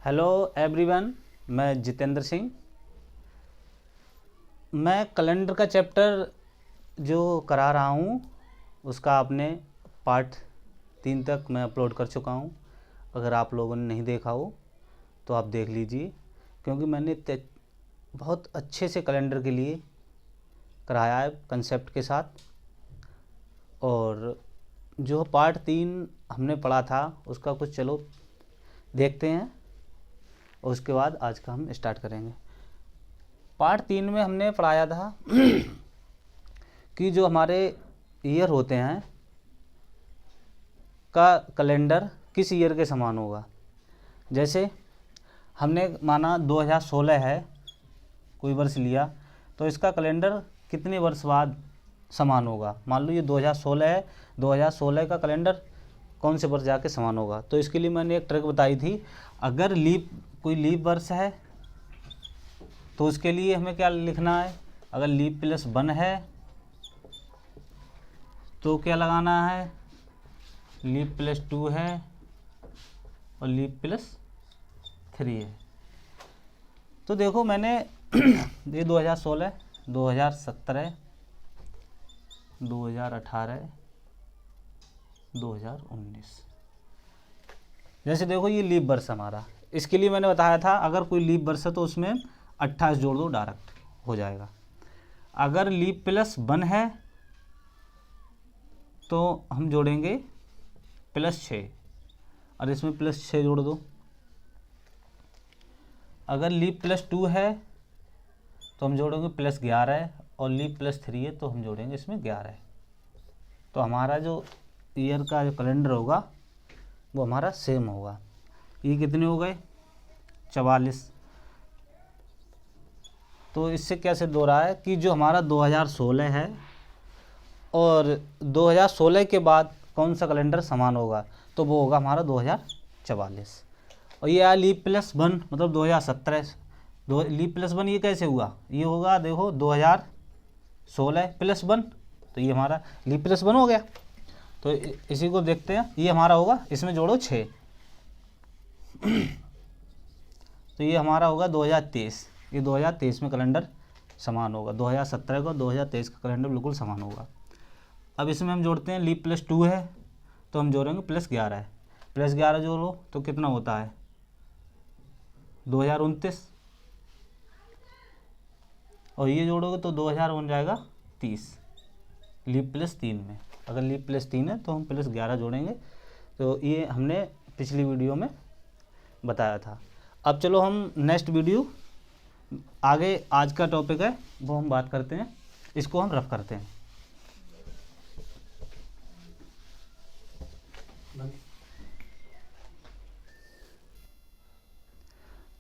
Hello everyone, मैं जितेंद्र सिंह। मैं calendar का चैप्टर जो करा रहा हूँ उसका आपने पार्ट 3 तक मैं अपलोड कर चुका हूँ। अगर आप लोगों ने नहीं देखा हो तो आप देख लीजिए, क्योंकि मैंने बहुत अच्छे से कैलेंडर के लिए कराया है कंसेप्ट के साथ। और जो पार्ट 3 हमने पढ़ा था उसका कुछ चलो देखते हैं, और उसके बाद आज का हम स्टार्ट करेंगे। पार्ट 3 में हमने पढ़ाया था कि जो हमारे ईयर होते हैं का कैलेंडर किस ईयर के समान होगा। जैसे हमने माना 2016 है, कोई वर्ष लिया, तो इसका कैलेंडर कितने वर्ष बाद समान होगा। मान लो ये 2016 है, 2016 का कैलेंडर कौन से वर्ष जाके समान होगा। तो इसके लिए मैंने एक ट्रिक बताई थी। अगर कोई लीप वर्ष है तो उसके लिए हमें क्या लिखना है। अगर लीप +1 है तो क्या लगाना है, लीप +2 है और लीप +3 है। तो देखो मैंने ये 2016, 2017, 2018, 2019, जैसे देखो ये लीप वर्ष हमारा। इसके लिए मैंने बताया था अगर कोई लीप वर्ष है तो उसमें 28 जोड़ दो, डायरेक्ट हो जाएगा। अगर लीप +1 है तो हम जोड़ेंगे +6 और इसमें +6 जोड़ दो। अगर लीप +2 है तो हम जोड़ेंगे +11 और लीप +3 है तो हम जोड़ेंगे इसमें 11। तो हमारा जो ईयर का जो कैलेंडर होगा वो हमारा सेम होगा। ये कितने हो गए, 44। तो इससे क्या सिद्ध हो रहा है कि जो हमारा 2016 है और 2016 के बाद कौन सा कैलेंडर समान होगा, तो वो होगा हमारा 2044। और ये आया लीप +1 मतलब 2017। लीप +1 ये कैसे हुआ, ये होगा देखो 2016 +1, तो ये हमारा लीप +1 हो गया। तो इसी को देखते हैं, ये हमारा होगा, इसमें जोड़ो 6 तो ये हमारा होगा 2023। ये 2023 में कैलेंडर समान होगा। 2017 का 2023 का कैलेंडर बिल्कुल समान होगा। अब इसमें हम जोड़ते हैं, लीप +2 है तो हम जोड़ेंगे +11। +11 जोड़ो तो कितना होता है 2029, और ये जोड़ोगे तो 2000 बन जाएगा 30 लीप +3 में। अगर लीप +3 है तो हम +11 जोड़ेंगे। तो ये हमने पिछली वीडियो में बताया था। अब चलो हम नेक्स्ट वीडियो आगे, आज का टॉपिक है वो हम बात करते हैं, इसको हम रफ करते हैं।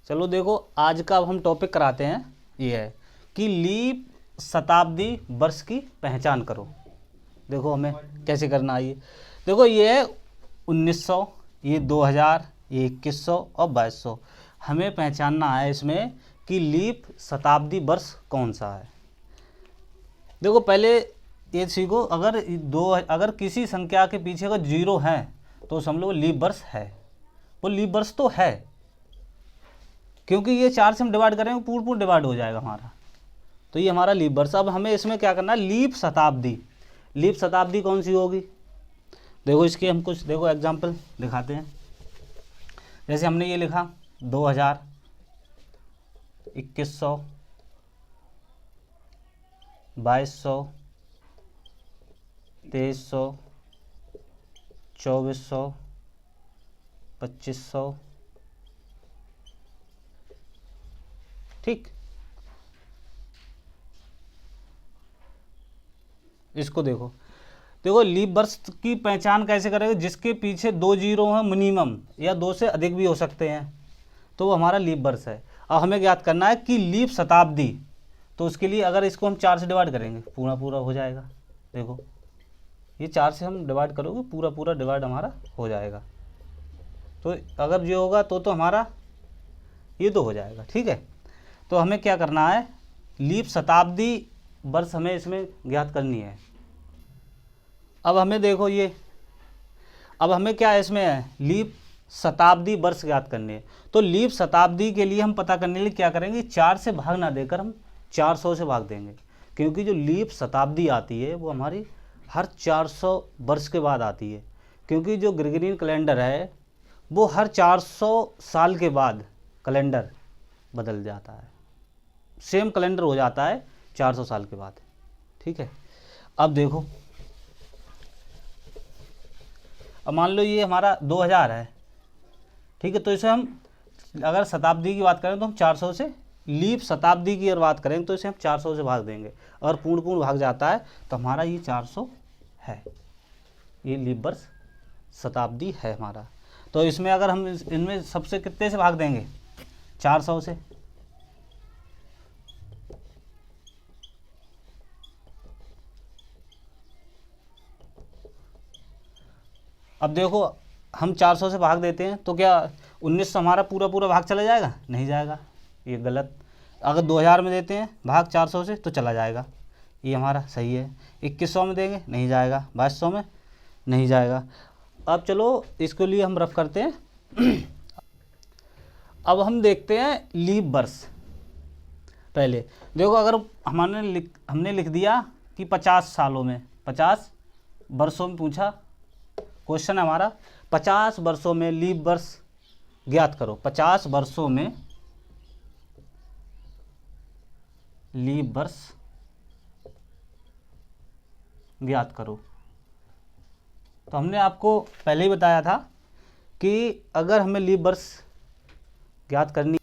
चलो देखो आज का हम टॉपिक कराते हैं, ये है कि लीप शताब्दी वर्ष की पहचान करो। देखो हमें कैसे करना है। ये देखो ये है 1900, ये 2000, ये 2100 और 2200। हमें पहचानना है इसमें कि लीप शताब्दी वर्ष कौन सा है। देखो पहले ये सीखो, अगर किसी संख्या के पीछे अगर 0 है तो समझ लो लीप वर्ष है। वो लीप वर्ष तो है, क्योंकि ये 4 से हम डिवाइड करेंगे, पूर्ण डिवाइड हो जाएगा हमारा। तो ये हमारा लीप वर्ष। अब हमें इसमें क्या करना है, लीप शताब्दी। लीप शताब्दी कौन सी होगी, देखो इसके हम कुछ देखो एग्जाम्पल दिखाते हैं। जैसे हमने ये लिखा 2000, 2100, 2200, 2300, 2400, 2500, ठीक। इसको देखो लीप वर्ष की पहचान कैसे करेंगे, जिसके पीछे 2 जीरो हैं मिनिमम, या 2 से अधिक भी हो सकते हैं, तो वो हमारा लीप वर्ष है। अब हमें याद करना है कि लीप शताब्दी, तो उसके लिए अगर इसको हम 4 से डिवाइड करेंगे पूरा हो जाएगा। देखो ये 4 से हम डिवाइड करोगे पूरा डिवाइड हमारा हो जाएगा। तो अगर ये होगा तो हमारा ये तो हो जाएगा, ठीक है। तो हमें क्या करना है, लीप शताब्दी वर्ष हमें इसमें ज्ञात करनी है। अब हमें देखो ये, अब हमें क्या इसमें है, लीप शताब्दी वर्ष ज्ञात करने हैं। तो लीप शताब्दी के लिए हम पता करने के लिए क्या करेंगे, 4 से भाग ना देकर हम 400 से भाग देंगे, क्योंकि जो लीप शताब्दी आती है वो हमारी हर 400 वर्ष के बाद आती है, क्योंकि जो ग्रेगोरियन कैलेंडर है वो हर 400 साल के बाद कैलेंडर बदल जाता है, सेम कैलेंडर हो जाता है 400 साल के बाद। ठीक है, अब देखो, अब मान लो ये हमारा 2000 है। ठीक है, तो इसे हम अगर शताब्दी की बात करें तो हम 400 से, लीप शताब्दी की अगर बात करें तो इसे हम 400 से भाग देंगे, और पूर्ण भाग जाता है तो हमारा ये 400 है, ये लीप वर्ष शताब्दी है हमारा। तो इसमें अगर हम इनमें सबसे कितने से भाग देंगे, 400 से। अब देखो हम 400 से भाग देते हैं तो क्या 1900 हमारा पूरा भाग चला जाएगा, नहीं जाएगा, ये गलत। अगर 2000 में देते हैं भाग 400 से तो चला जाएगा, ये हमारा सही है। 2100 में देंगे, नहीं जाएगा। 2200 में नहीं जाएगा। अब चलो इसके लिए हम रफ करते हैं। अब हम देखते हैं लीप वर्ष। पहले देखो, अगर हमने लिख दिया कि 50 सालों में, 50 वर्षों में पूछा क्वेश्चन हमारा, 50 वर्षों में लीप वर्ष ज्ञात करो। 50 वर्षों में लीप वर्ष ज्ञात करो। तो हमने आपको पहले ही बताया था कि अगर हमें लीप वर्ष ज्ञात करनी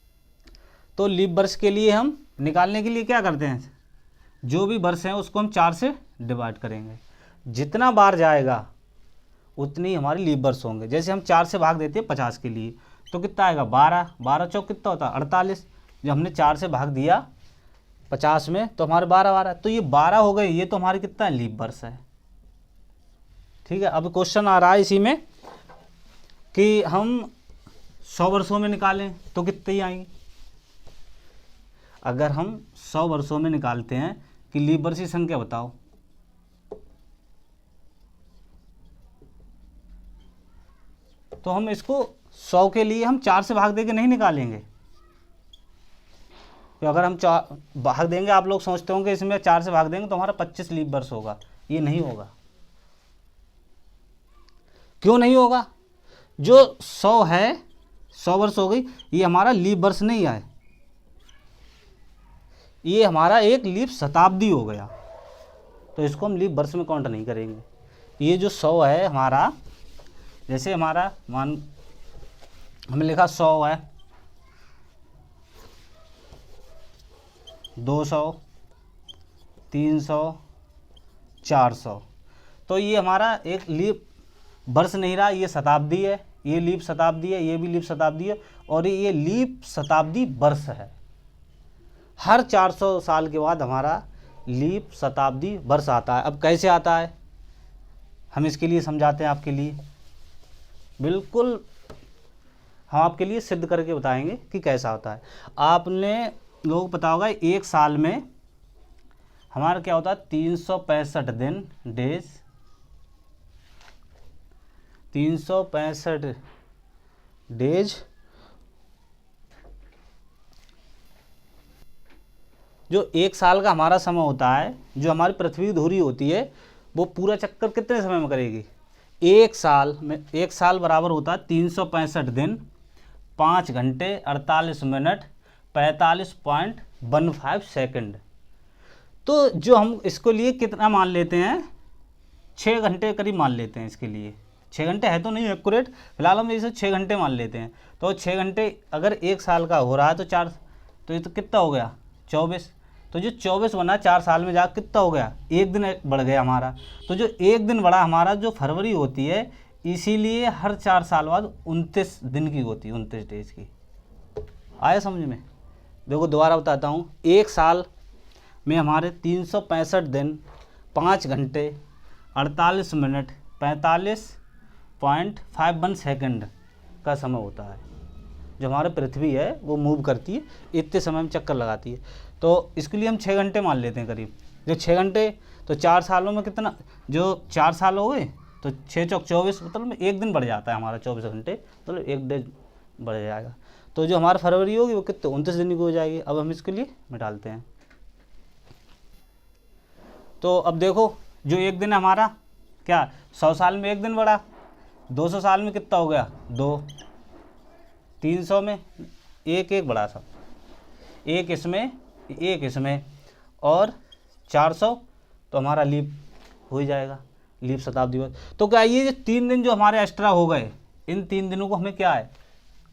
तो लीप वर्ष के लिए हम निकालने के लिए क्या करते हैं, जो भी वर्ष हैं उसको हम 4 से डिवाइड करेंगे। जितना बार जाएगा उतनी हमारी लीप वर्ष होंगे। जैसे हम 4 से भाग देते हैं 50 के लिए तो कितना आएगा, 12 चौक कितना होता है, 48। जब हमने 4 से भाग दिया 50 में तो हमारे 12 तो ये 12 हो गए, ये तो हमारी कितना है, लीप वर्ष है। ठीक है, अब क्वेश्चन आ रहा है इसी में कि हम 100 वर्षों में निकालें तो कितनी आएंगी। अगर हम 100 वर्षों में निकालते हैं कि लीप वर्ष की संख्या बताओ, तो हम इसको 100 के लिए हम 4 से भाग देके नहीं निकालेंगे। तो अगर हम भाग देंगे, आप लोग सोचते होंगे इसमें 4 से भाग देंगे तो हमारा 25 लीप वर्ष होगा, ये नहीं होगा। क्यों नहीं होगा, जो 100 है, 100 वर्ष हो गई, ये हमारा लीप वर्ष नहीं है, ये हमारा एक लीप शताब्दी हो गया, तो इसको हम लीप वर्ष में काउंट नहीं करेंगे। ये जो 100 है हमारा, जैसे हमारा मान हमने लिखा 100 है, 200, 300, 400, तो ये हमारा एक लीप वर्ष नहीं रहा, ये शताब्दी है, ये लीप शताब्दी है, ये भी लीप शताब्दी है, और ये लीप शताब्दी वर्ष है। हर 400 साल के बाद हमारा लीप शताब्दी वर्ष आता है। अब कैसे आता है हम इसके लिए समझाते हैं आपके लिए, बिल्कुल हम आपके लिए सिद्ध करके बताएंगे कि कैसा होता है। आपने लोगों को पता होगा एक साल में हमारा क्या होता है, 365 दिन, डेज, 365 डेज। जो एक साल का हमारा समय होता है, जो हमारी पृथ्वी की धुरी होती है, वो पूरा चक्कर कितने समय में करेगी, एक साल में। एक साल बराबर होता है 365 दिन, 5 घंटे 48 मिनट 45.15 सेकंड। तो जो हम इसको लिए कितना मान लेते हैं, 6 घंटे करीब मान लेते हैं इसके लिए। 6 घंटे है तो नहीं एक्यूरेट, फिलहाल हम इसे 6 घंटे मान लेते हैं। तो 6 घंटे अगर एक साल का हो रहा है तो 4, तो ये तो कितना हो गया, 24। तो जो 24 बना 4 साल में जा कितना हो गया, एक दिन बढ़ गया हमारा। तो जो एक दिन बढ़ा हमारा, जो फरवरी होती है, इसीलिए हर 4 साल बाद 29 दिन की होती है, 29 डेज की। आया समझ में। देखो दोबारा बताता हूँ, एक साल में हमारे 365 दिन, 5 घंटे 48 मिनट 45.51 सेकंड का समय होता है। जो हमारी पृथ्वी है वो मूव करती है, इतने समय में चक्कर लगाती है। तो इसके लिए हम 6 घंटे मान लेते हैं करीब। जो 6 घंटे तो 4 सालों में कितना, जो 4 साल हो गए तो 6 चौक 24, मतलब एक दिन बढ़ जाता है हमारा, 24 घंटे, मतलब एक डे बढ़ जाएगा। तो जो हमारा फरवरी होगी वो कितने 29 दिन की हो जाएगी। अब हम इसके लिए निकालते हैं। तो अब देखो जो एक दिन हमारा क्या 100 साल में एक दिन बढ़ा, 200 साल में कितना हो गया 2, 300 में एक एक बढ़ा था, एक इसमें और 400, तो हमारा लीप हो ही जाएगा, लीप शताब्दी वर्ष। तो क्या ये 3 दिन जो हमारे एक्स्ट्रा हो गए, इन 3 दिनों को हमें क्या है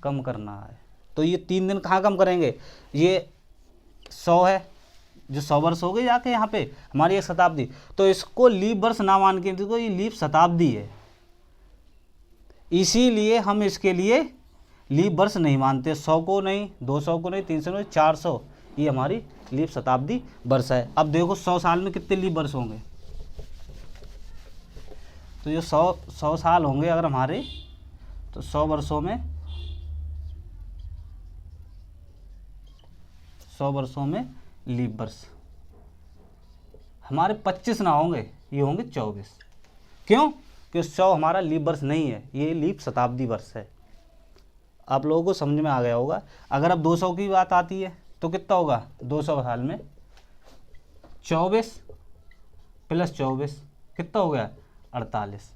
कम करना है। तो ये 3 दिन कहाँ कम करेंगे, ये 100 है, जो 100 वर्ष हो गए जाके यहाँ पे हमारी एक शताब्दी, तो इसको लीप वर्ष ना मान के, देखो ये लीप शताब्दी है, इसीलिए हम इसके लिए लीप वर्ष नहीं मानते। 100 को नहीं, 200 को नहीं, 300 नहीं, 400, ये हमारी लीप शताब्दी वर्ष है। अब देखो 100 साल में कितने लीप वर्ष होंगे, तो ये 100 साल होंगे अगर हमारे, तो 100 वर्षों में 100 वर्षों में लीप वर्ष हमारे 25 ना होंगे, ये होंगे 24। क्यों? क्योंकि 100 हमारा लीप वर्ष नहीं है, ये लीप शताब्दी वर्ष है। आप लोगों को समझ में आ गया होगा। अगर अब 200 की बात आती है तो कितना होगा, 200 साल में 24 प्लस 24 कितना हो गया 48,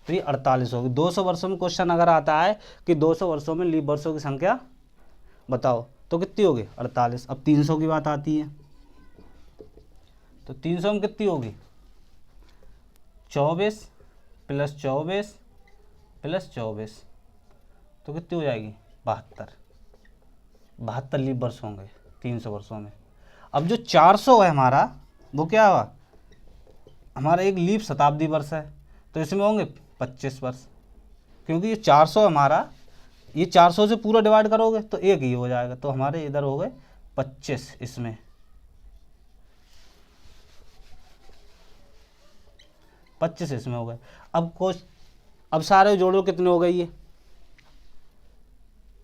तो ये 48 होगी। 200 वर्षों में क्वेश्चन अगर आता है कि 200 वर्षों में लीप वर्षों की संख्या बताओ, तो कितनी होगी 48। अब 300 की बात आती है तो 300 में कितनी होगी 24 प्लस 24 प्लस 24, तो कितनी हो जाएगी 72 लीप वर्ष होंगे 300 वर्षों में। अब जो 400 है हमारा, वो क्या हुआ हमारा एक लीप शताब्दी वर्ष है, तो इसमें होंगे 25 वर्ष, क्योंकि ये 400 हमारा, ये 400 से पूरा डिवाइड करोगे तो एक ही हो जाएगा, तो हमारे इधर हो गए 25, इसमें 25 इसमें हो गए। अब सारे जोड़ो कितने हो गए, ये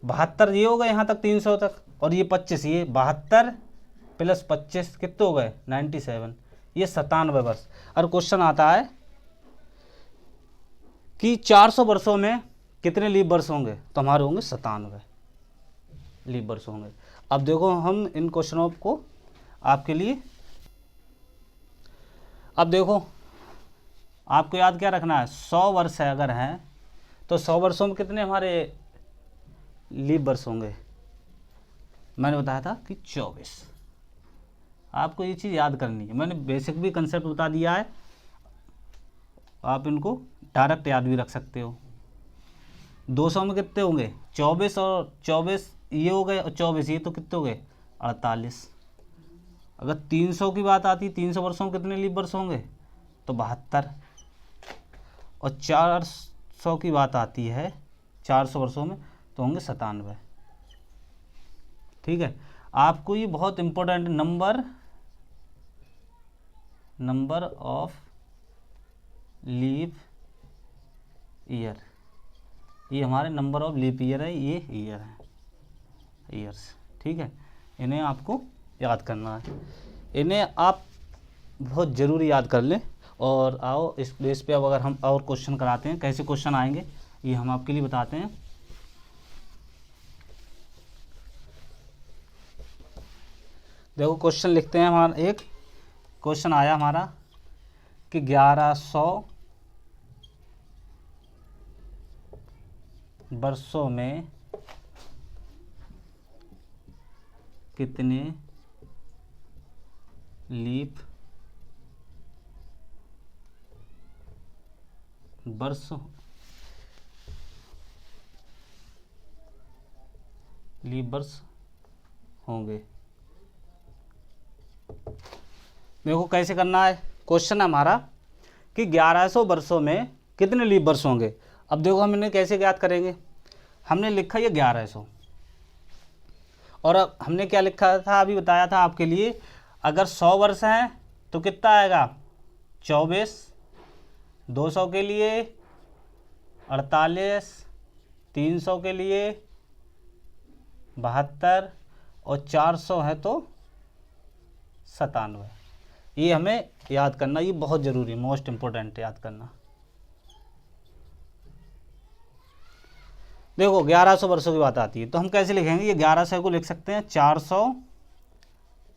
72 ये हो गए यहाँ तक 300 तक, और ये 25, ये 72 प्लस 25 कितने हो गए 97, ये 97 वर्ष। और क्वेश्चन आता है कि 400 वर्षों में कितने लीप वर्ष होंगे, तो हमारे होंगे 97 लीप वर्ष होंगे। अब देखो हम इन क्वेश्चनों को आपके लिए, अब देखो आपको याद क्या रखना है, 100 वर्ष है अगर हैं तो 100 वर्षों में कितने हमारे लीप वर्ष होंगे, मैंने बताया था कि 24। आपको ये चीज़ याद करनी है, मैंने बेसिक भी कंसेप्ट बता दिया है, आप इनको डायरेक्ट याद भी रख सकते हो। 200 में कितने होंगे 24, और 24 ये हो गए और 24 ये, तो कितने हो गए 48। अगर 300 की बात आती, 300 वर्षों में कितने लीप वर्ष होंगे, तो 72, और 400 की बात आती है 400 वर्षों में, तो होंगे 97। ठीक है, आपको ये बहुत important number of leap year, ये हमारे नंबर ऑफ लीप ईयर है, ये ईयर है, ईयर्स। ठीक है, इन्हें आपको याद करना है, इन्हें आप बहुत ज़रूरी याद कर लें। और आओ इस प्लेस पे अब अगर हम और क्वेश्चन कराते हैं, कैसे क्वेश्चन आएंगे ये हम आपके लिए बताते हैं। देखो क्वेश्चन लिखते हैं, हमारा एक क्वेश्चन आया हमारा कि 1100 वर्षों में कितने लीप वर्ष होंगे। देखो कैसे करना है, क्वेश्चन हमारा कि 1100 वर्षों में कितने लीप वर्ष होंगे। अब देखो हम इन्हें कैसे ज्ञात करेंगे, हमने लिखा ये 1100, और अब हमने क्या लिखा था अभी बताया था आपके लिए, अगर 100 वर्ष हैं तो कितना आएगा 24, 200 के लिए 48, 300 के लिए 72, और 400 है तो 97। ये हमें याद करना, ये बहुत ज़रूरी है, मोस्ट इम्पोर्टेंट याद करना। देखो 1100 वर्षों की बात आती है, तो हम कैसे लिखेंगे, ये 1100 को लिख सकते हैं 400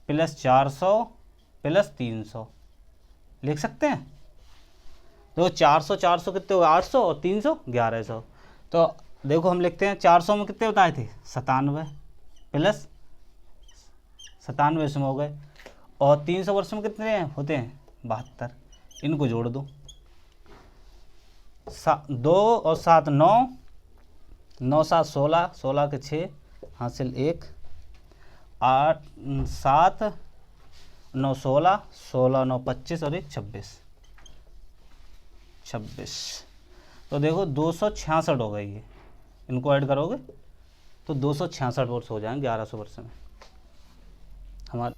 प्लस 400 प्लस 300 लिख सकते हैं। देखो 400 400 कितने हो गए 800 और 300 1100। तो देखो हम लिखते हैं 400 में कितने बताए थे 97 प्लस 97 इसमें हो गए, और 300 वर्ष में कितने हैं होते हैं 72, इनको जोड़ दो। 2 और 7 9, 9 7 16, 16 के 6 हासिल 1, 8 7 9 16, 16 9 25 और 1 26। तो देखो 266 हो गई ये, इनको ऐड करोगे तो 266 वर्ष हो जाएंगे 1100 वर्ष में हमारे।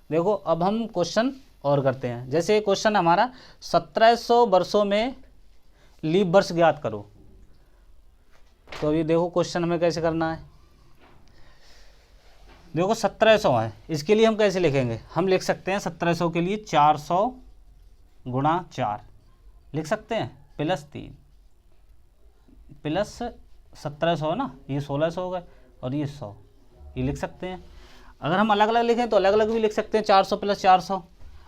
देखो अब हम क्वेश्चन और करते हैं। जैसे क्वेश्चन हमारा 1700 वर्षों में लीप वर्ष ज्ञात करो। तो अभी देखो क्वेश्चन हमें कैसे करना है। देखो 1700 है, इसके लिए हम कैसे लिखेंगे, हम लिख सकते हैं 1700 के लिए 400 गुणा 4 लिख सकते हैं प्लस 3 प्लस 1700 है ना, ये 1600 हो गए और ये 100, ये लिख सकते हैं। अगर हम अलग अलग लिखें तो अलग अलग भी लिख सकते हैं 400 प्लस 400।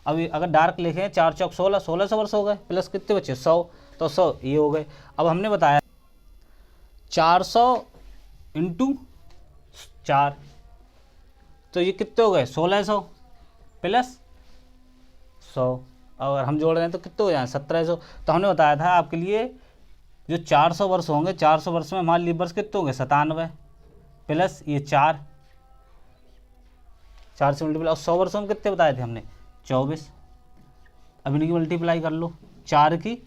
अभी अगर डार्क लिखें 4 चौक 16, 1600 वर्ष हो गए, प्लस कितने बचे 100, तो 100 ये हो गए। अब हमने बताया 400 इंटू 4, तो ये कितने हो गए 1600 प्लस 100, अगर हम जोड़ रहे हैं तो कितने हो जाए 1700। तो हमने बताया था आपके लिए जो 400 वर्ष होंगे, 400 वर्ष में हमारे लीप वर्ष कितने होंगे 97 प्लस ये 4 से मल्टीप्लाई, और 100 वर्षों में कितने बताए थे हमने 24। अब इनकी मल्टीप्लाई कर लो 4 की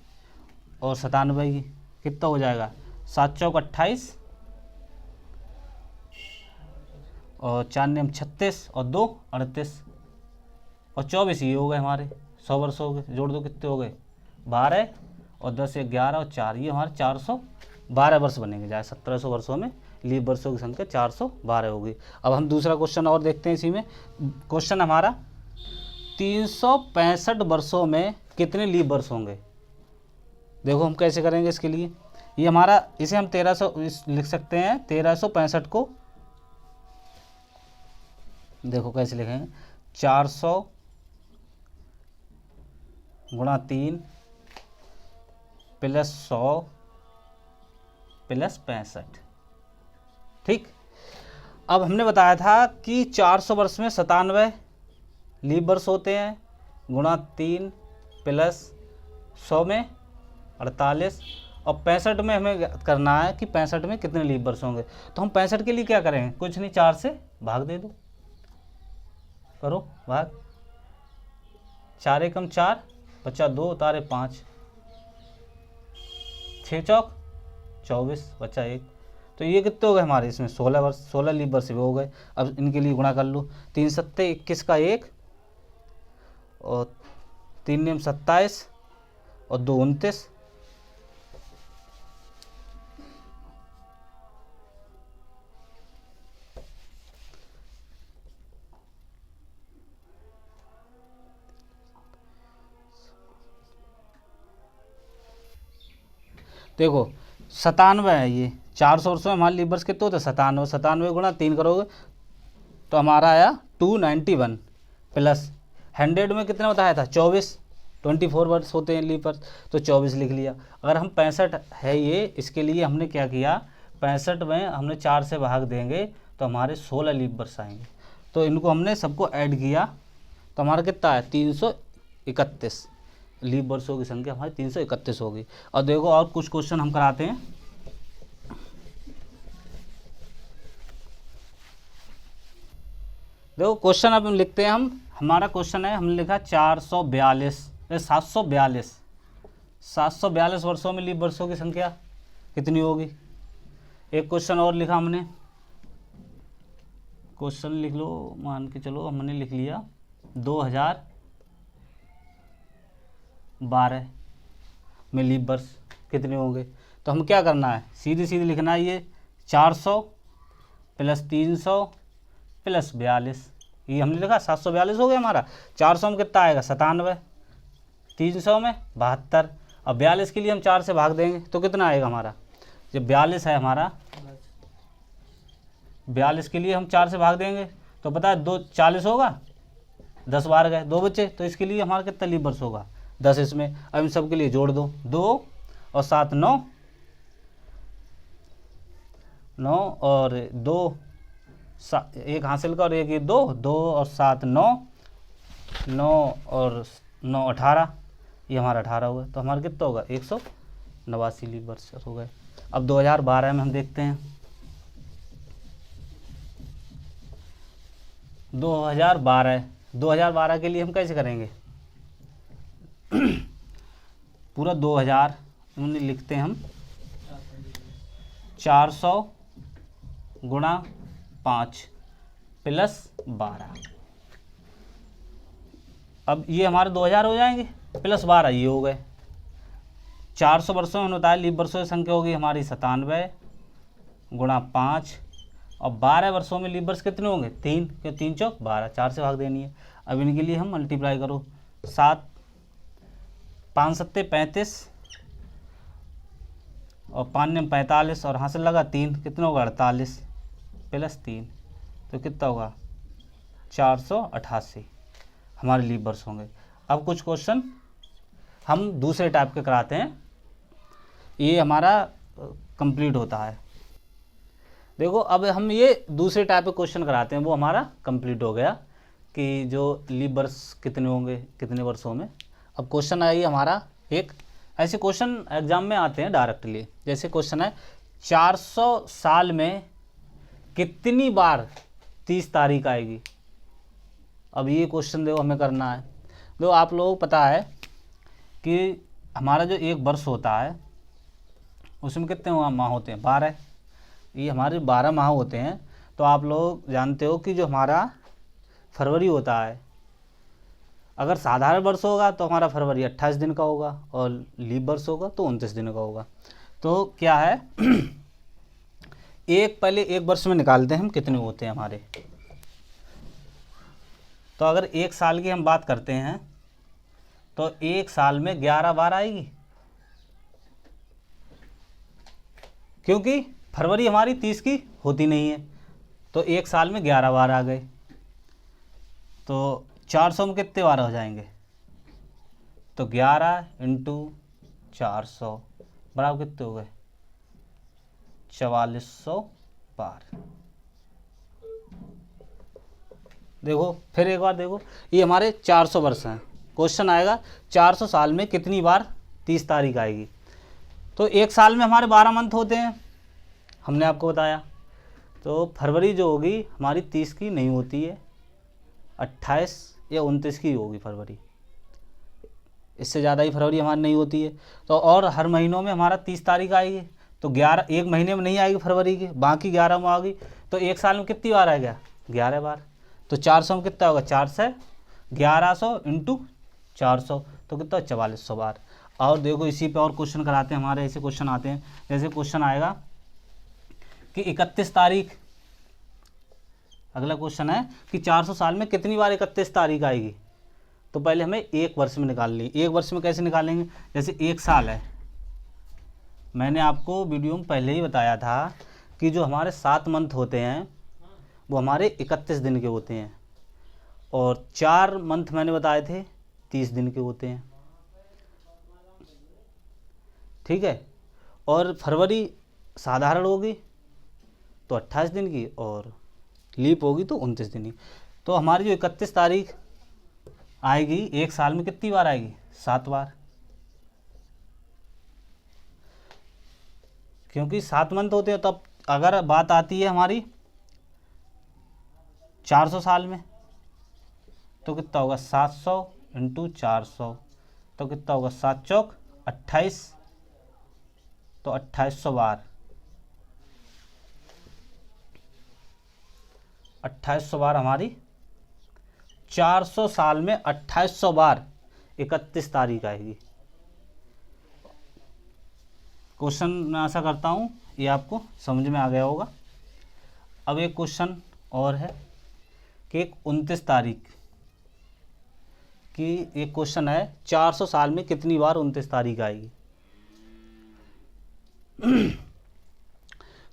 और 97 की, कितना हो जाएगा 7 चौक 28 और 4 नियम 36 और 2 38 और 24 ये हो गए हमारे 100 वर्ष हो गए। जोड़ दो कितने हो गए 12 और 10 1 11 और 4, ये हमारे 412 वर्ष बनेंगे। जाए 1700 वर्षों में लीप वर्षों की संख्या 412 होगी। अब हम दूसरा क्वेश्चन और देखते हैं इसी में। क्वेश्चन हमारा 365 वर्षों में कितने लीप वर्ष होंगे। देखो हम कैसे करेंगे इसके लिए, ये हमारा इसे हम 1300 लिख सकते हैं। 1365 को देखो कैसे लिखेंगे 400 गुणा 3 प्लस 100 प्लस 65। ठीक, अब हमने बताया था कि 400 वर्ष में 97 लीप वर्ष होते हैं, गुणा 3 प्लस 100 में 48 और 65 में हमें करना है कि 65 में कितने लीप वर्ष होंगे। तो हम 65 के लिए क्या करेंगे, कुछ नहीं 4 से भाग दे दो, करो भाग, 4 एकम 4 बचा 2 उतारे 5, 6 चौक 24 बचा 1। तो ये कितने हो गए हमारे इसमें 16 वर्ष, 16 लीप वर्ष भी हो गए। अब इनके लिए गुणा कर लो, 3 सत्ते 21 का 1 और 3 नियम 27 और 2 29। देखो 97 है, ये 400 वर्षों में हमारे लीप वर्ष कितने होते 97, 97 गुणा 3 करोगे तो हमारा आया 291 प्लस 100 में कितना बताया था 24 वर्ष होते हैं लीप वर्ष, तो 24 लिख लिया। अगर हम 65 है ये, इसके लिए हमने क्या किया 65 में हमने 4 से भाग देंगे तो हमारे 16 लीप वर्ष आएंगे। तो इनको हमने सबको ऐड किया तो हमारा कितना है 331 लीप वर्षों की संख्या हमारी 331 होगी। और देखो और कुछ क्वेश्चन हम कराते हैं। देखो क्वेश्चन अब हम लिखते हैं, हमारा क्वेश्चन है, हमने लिखा 742 वर्षों में लीप वर्षों की संख्या कितनी होगी। एक क्वेश्चन और लिखा हमने, क्वेश्चन लिख लो, मान के चलो हमने लिख लिया 2012 में लीप वर्ष कितने होंगे। तो हम क्या करना है, सीधी सीधी लिखना है, ये 400 प्लस 300 प्लस 42, ये हमने लिखा 742 हो गया हमारा। 400 में कितना आएगा 97, 300 में 72 और 42 के लिए हम 4 से भाग देंगे तो कितना आएगा हमारा जब 42 है हमारा, 42 के लिए हम 4 से भाग देंगे तो पता है 2 40 होगा, 10 बार गए, 2 बच्चे, तो इसके लिए हमारा कितना लीप वर्ष होगा 10 इसमें। अब इन सब के लिए जोड़ दो, 2 और 7 9, 9 और 2 एक हासिल का और एक ये 2, 2 और 7 9, 9 और 9 18, ये हमारा 18 हुआ। तो हमारा कितना होगा 189 लीप वर्ष हो गए। अब 2012 में हम देखते हैं, 2012 के लिए हम कैसे करेंगे, पूरा 2000 लिखते हैं हम, 400 गुणा 5 प्लस 12। अब ये हमारे 2000 हो जाएंगे, प्लस 12 ये हो गए। 400 वर्षों में बताया लीप वर्षों की संख्या होगी हमारी 97 गुणा 5, और 12 वर्षों में लीप वर्ष कितने होंगे 3, क्यों 3 चौक 12, 4 से भाग देनी है। अब इनके लिए हम मल्टीप्लाई करो, 7 5 सत्ते 35 और 5 ने 45 और यहाँ से लगा 3, कितना होगा 48 प्लस 3, तो कितना होगा 488 हमारे लीप वर्ष होंगे। अब कुछ क्वेश्चन हम दूसरे टाइप के कराते हैं, ये हमारा कंप्लीट होता है। देखो अब हम ये दूसरे टाइप के क्वेश्चन कराते हैं, वो हमारा कंप्लीट हो गया कि जो लीप वर्ष कितने होंगे कितने वर्षों में। अब क्वेश्चन आइए हमारा एक, ऐसे क्वेश्चन एग्जाम में आते हैं डायरेक्टली। जैसे क्वेश्चन है 400 साल में कितनी बार 30 तारीख आएगी। अब ये क्वेश्चन देखो हमें करना है। देखो आप लोगों को पता है कि हमारा जो एक वर्ष होता है उसमें कितने माह होते हैं 12, ये हमारे 12 माह होते हैं। तो आप लोग जानते हो कि जो हमारा फरवरी होता है, अगर साधारण वर्ष होगा तो हमारा फरवरी 28 दिन का होगा और लीप वर्ष होगा तो 29 दिन का होगा। तो क्या है पहले एक वर्ष में निकालते हैं हम कितने होते हैं हमारे। तो अगर एक साल की हम बात करते हैं तो एक साल में 11 बार आएगी, क्योंकि फरवरी हमारी 30 की होती नहीं है, तो एक साल में 11 बार आ गए। तो 400 में कितने बार हो जाएंगे, तो 11 × 400 बराबर कितने हो गए 4400 बार। देखो फिर एक बार देखो, ये हमारे 400 वर्ष हैं। क्वेश्चन आएगा 400 साल में कितनी बार 30 तारीख आएगी। तो एक साल में हमारे 12 मंथ होते हैं, हमने आपको बताया। तो फरवरी जो होगी हमारी 30 की नहीं होती है, 28 या 29 की होगी फरवरी, इससे ज़्यादा ही फरवरी हमारी नहीं होती है। तो और हर महीनों में हमारा 30 तारीख आएगी, तो 11 एक महीने में नहीं आएगी फरवरी की, बाकी 11 में आएगी। तो एक साल में कितनी बार आएगा 11 बार। तो 400 में कितना होगा 4 से 1100 × 400, तो कितना 4400 बार। और देखो इसी पे और क्वेश्चन कराते हैं हमारे, ऐसे क्वेश्चन आते हैं। जैसे क्वेश्चन आएगा कि 31 तारीख, अगला क्वेश्चन है कि 400 साल में कितनी बार 31 तारीख आएगी। तो पहले हमें एक वर्ष में निकालनी। एक वर्ष में कैसे निकालेंगे, जैसे एक साल है, मैंने आपको वीडियो में पहले ही बताया था कि जो हमारे 7 मंथ होते हैं वो हमारे 31 दिन के होते हैं, और 4 मंथ मैंने बताए थे 30 दिन के होते हैं, ठीक है। और फरवरी साधारण होगी तो 28 दिन की, और लीप होगी तो 29 दिन की। तो हमारी जो 31 तारीख आएगी एक साल में कितनी बार आएगी 7 बार, क्योंकि 7 मंथ होते हैं। तब अगर बात आती है हमारी 400 साल में, तो कितना होगा 700 × 400, तो कितना होगा 7 चौक 28, तो 2800 बार, 2800 बार हमारी 400 साल में 2800 बार 31 तारीख आएगी। क्वेश्चन मैं आशा करता हूँ ये आपको समझ में आ गया होगा। अब एक क्वेश्चन और है कि 29 तारीख की एक क्वेश्चन है, 400 साल में कितनी बार 29 तारीख आएगी।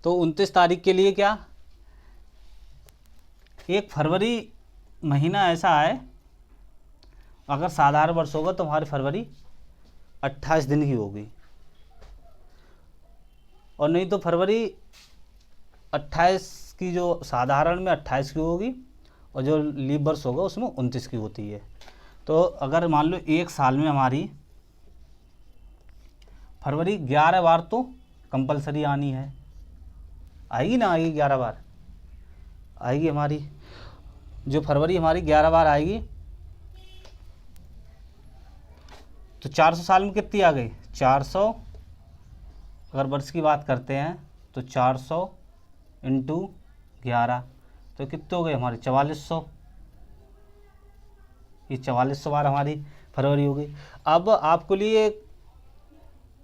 तो 29 तारीख के लिए क्या, 1 फरवरी महीना ऐसा है, अगर साधारण वर्ष होगा तो हमारी फरवरी 28 दिन की होगी, और नहीं तो फरवरी 28 की जो साधारण में 28 की होगी, और जो लीप वर्ष होगा उसमें 29 की होती है। तो अगर मान लो एक साल में हमारी फरवरी 11 बार तो कंपलसरी आनी है, आएगी ना, आएगी 11 बार आएगी हमारी, जो फरवरी हमारी 11 बार आएगी, तो 400 साल में कितनी आ गई, 400, अगर वर्ष की बात करते हैं तो 400 इंटू 11, तो कितने हो गए हमारे 4400, ये 4400 बार हमारी फरवरी हो गई। अब आपको लिए एक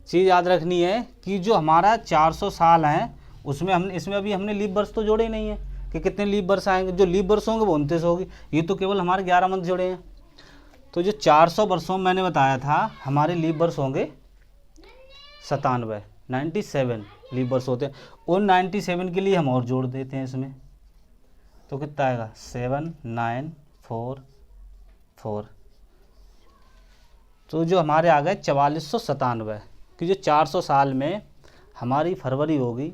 चीज़ याद रखनी है कि जो हमारा 400 साल हैं उसमें हमने, इसमें अभी हमने लीप वर्ष तो जोड़े ही नहीं है कि कितने लीप वर्ष आएंगे, जो लीप वर्ष होंगे वो 29 होगी, ये तो केवल हमारे 11 मंथ जोड़े हैं। तो जो 400 वर्षों में मैंने बताया था हमारे लीप वर्ष होंगे 97, 97 लीप वर्ष होते हैं, उन 97 के लिए हम और जोड़ देते हैं इसमें, तो कितना आएगा 7944, तो जो हमारे आ गए 4497, कि जो 400 साल में हमारी फरवरी होगी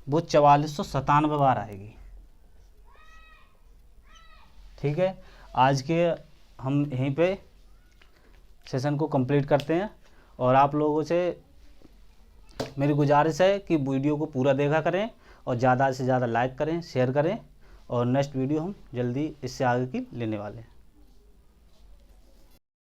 वो 4497 बार आएगी। ठीक है, आज के हम यहीं पे सेशन को कंप्लीट करते हैं, और आप लोगों से मेरी गुजारिश है कि वीडियो को पूरा देखा करें और ज़्यादा से ज़्यादा लाइक करें, शेयर करें, और नेक्स्ट वीडियो हम जल्दी इससे आगे की लेने वाले हैं।